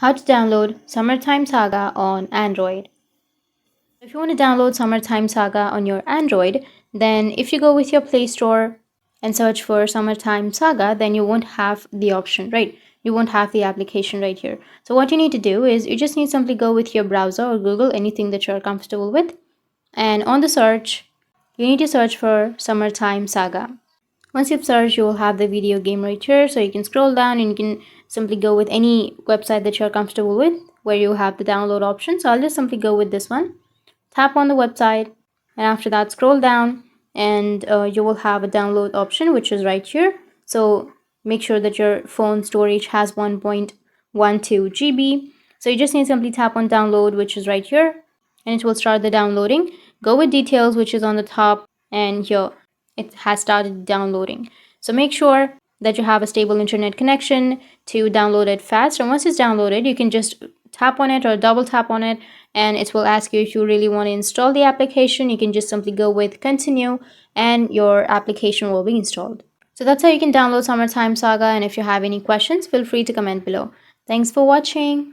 How to download Summertime Saga on Android. If you want to download Summertime Saga on your Android, then if you go with your Play Store and search for Summertime Saga, then you won't have the option, right? You won't have the application right here. So what you need to do is you just need to simply go with your browser or Google, anything that you're comfortable with. And on the search, you need to search for Summertime Saga. Once you've searched, you will have the video game right here. So you can scroll down and you can simply go with any website that you're comfortable with where you have the download option. So I'll just simply go with this one. Tap on the website, and after that scroll down, and you will have a download option which is right here. So make sure that your phone storage has 1.12 GB. So you just need to simply tap on download, which is right here, and it will start the downloading. Go with details, which is on the top, and here it has started downloading. So make sure that you have a stable internet connection to download it fast. And once it's downloaded, you can just tap on it or double tap on it, and it will ask you if you really want to install the application. You can just simply go with continue and your application will be installed. So that's how you can download Summertime Saga, and if you have any questions, feel free to comment below. Thanks for watching.